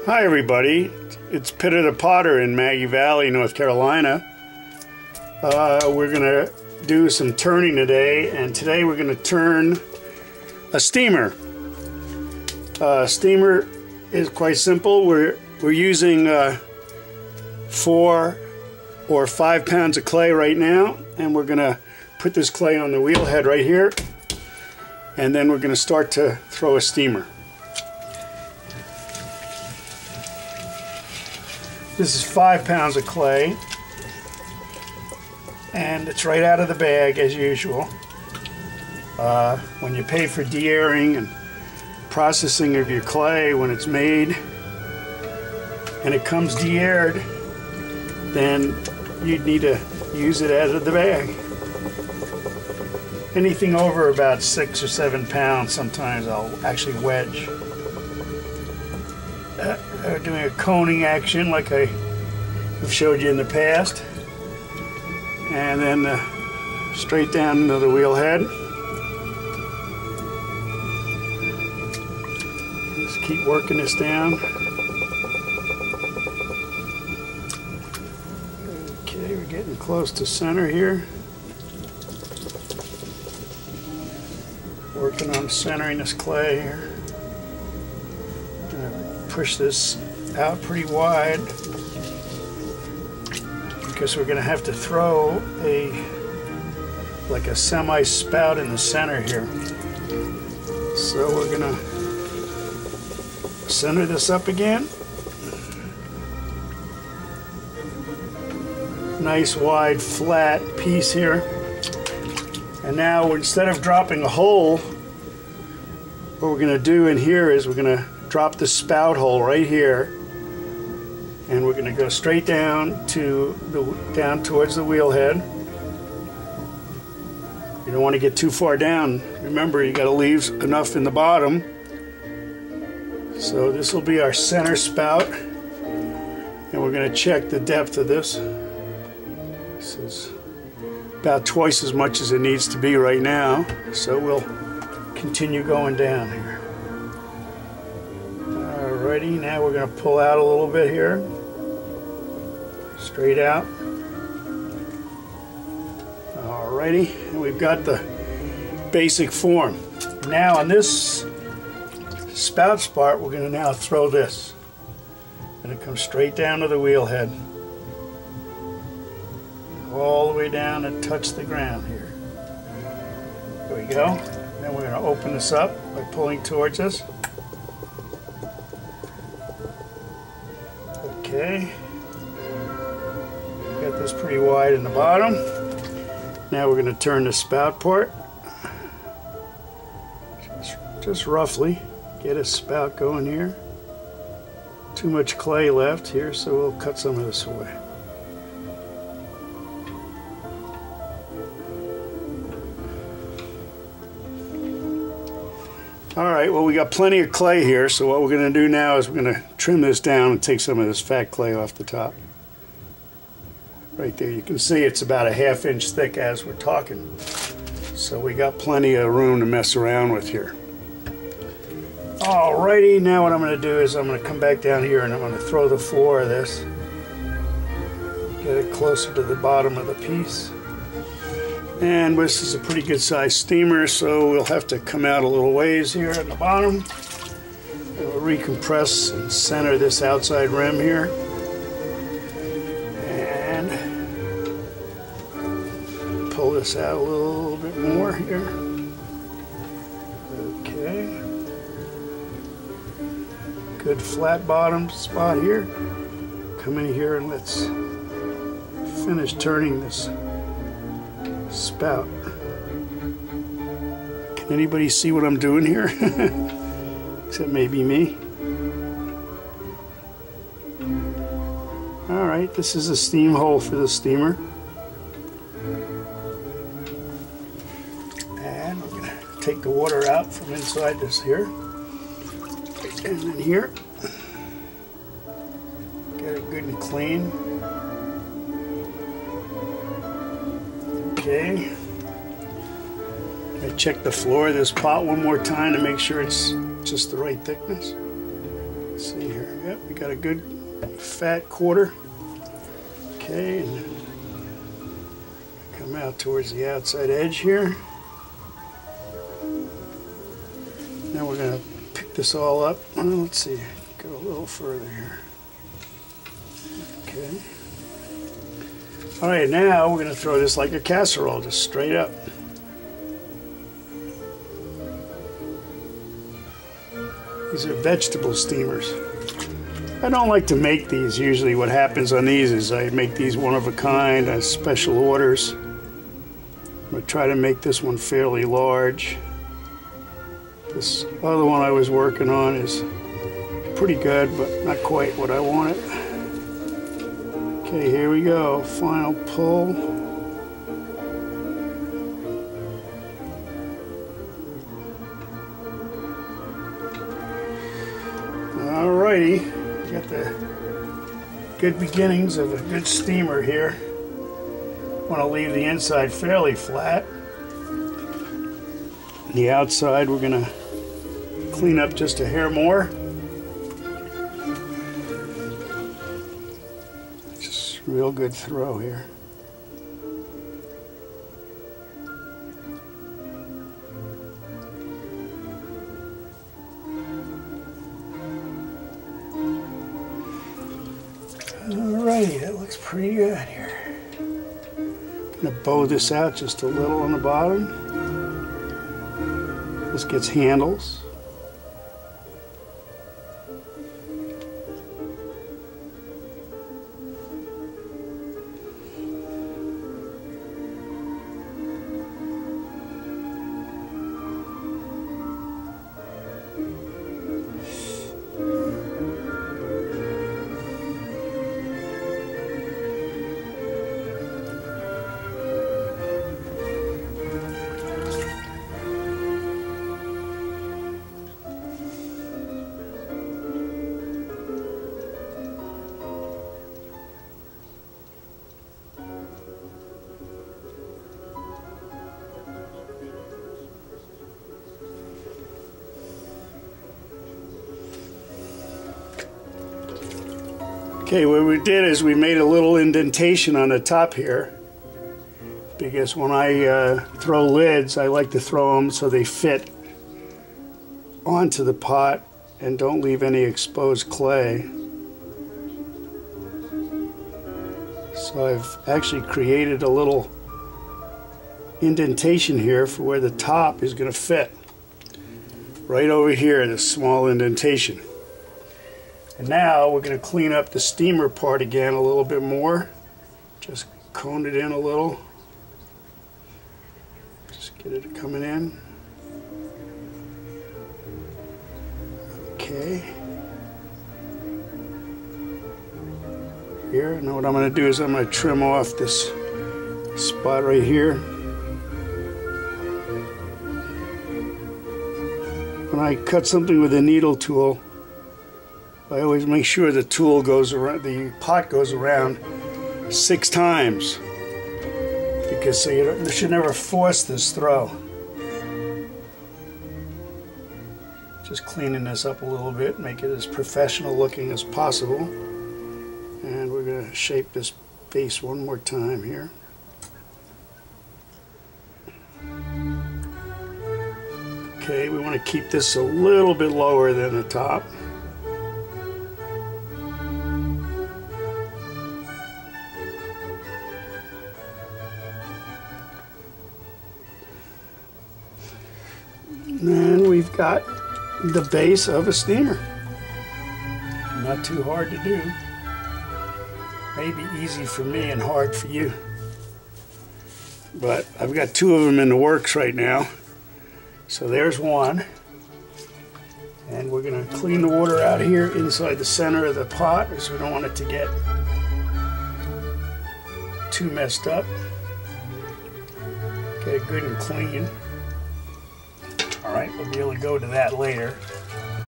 Hi everybody, it's Pitter the Potter in Maggie Valley, North Carolina. We're going to do some turning today, and today we're going to turn a steamer. Steamer is quite simple. We're using 4 or 5 pounds of clay right now, and we're going to put this clay on the wheel head right here, and then we're going to start to throw a steamer. This is 5 pounds of clay, and it's right out of the bag as usual. When you pay for de-airing and processing of your clay, when it's made and it comes de-aired, then you need to use it out of the bag. Anything over about 6 or 7 pounds, sometimes I'll actually wedge. Doing a coning action like I've showed you in the past, and then straight down into the wheel head. Just keep working this down. Okay, we're getting close to center here. Working on centering this clay here. Push this out pretty wide because we're going to have to throw like a semi spout in the center here. So we're going to center this up again. Nice wide flat piece here. And now instead of dropping a hole, what we're going to do in here is we're going to drop the spout hole right here, and we're going to go straight down towards the wheel head. You don't want to get too far down. Remember, you got to leave enough in the bottom. So this will be our center spout, and we're going to check the depth of this. This is about twice as much as it needs to be right now, so we'll continue going down here. Alrighty, now we're going to pull out a little bit here, straight out. Alrighty, and we've got the basic form. Now on this spout part, we're going to now throw this, and it comes straight down to the wheel head, all the way down and touch the ground here. There we go. Then we're going to open this up by pulling towards us. Okay, got this pretty wide in the bottom. Now we're going to turn the spout part. Just roughly get a spout going here. Too much clay left here, so we'll cut some of this away. Alright, well, we got plenty of clay here, so what we're going to do now is we're going to trim this down and take some of this fat clay off the top. Right there, you can see it's about a ½ inch thick as we're talking. So we got plenty of room to mess around with here. Alrighty, now what I'm going to do is I'm going to come back down here and I'm going to throw the floor of this. Get it closer to the bottom of the piece. And this is a pretty good sized steamer, so we'll have to come out a little ways here at the bottom. And we'll recompress and center this outside rim here. And pull this out a little bit more here. Okay. Good flat bottom spot here. Come in here and let's finish turning this spout. Can anybody see what I'm doing here? Except maybe me. Alright, this is a steam hole for the steamer. And we're going to take the water out from inside this here. And then here. Get it good and clean. Okay. I check the floor of this pot one more time to make sure it's just the right thickness. Let's see here. Yep, we got a good fat quarter. Okay, and come out towards the outside edge here. Now we're going to pick this all up. Let's see, go a little further here. Okay. All right, now we're going to throw this like a casserole, just straight up. These are vegetable steamers. I don't like to make these. Usually what happens on these is I make these one of a kind as special orders. I'm going to try to make this one fairly large. This other one I was working on is pretty good, but not quite what I wanted. Okay, here we go. Final pull. Alrighty, got the good beginnings of a good steamer here. Want to leave the inside fairly flat. The outside we're going to clean up just a hair more. Just real good throw here. Alrighty, that looks pretty good here. Gonna bow this out just a little on the bottom. This gets handles. Okay, what we did is we made a little indentation on the top here, because when I throw lids, I like to throw them so they fit onto the pot and don't leave any exposed clay. So I've actually created a little indentation here for where the top is going to fit. Right over here, this small indentation. And now we're going to clean up the steamer part again a little bit more. Just cone it in a little. Just get it coming in. Okay. Here, now what I'm going to do is I'm going to trim off this spot right here. When I cut something with a needle tool, I always make sure the tool goes around, the pot goes around 6 times, because you should never force this throw. Just cleaning this up a little bit, make it as professional looking as possible. And we're going to shape this base one more time here. Okay, we want to keep this a little bit lower than the top. And we've got the base of a steamer. Not too hard to do. Maybe easy for me and hard for you. But I've got 2 of them in the works right now. So there's one. And we're going to clean the water out here inside the center of the pot, because we don't want it to get too messed up. Get it good and clean. Alright, we'll be able to go to that later.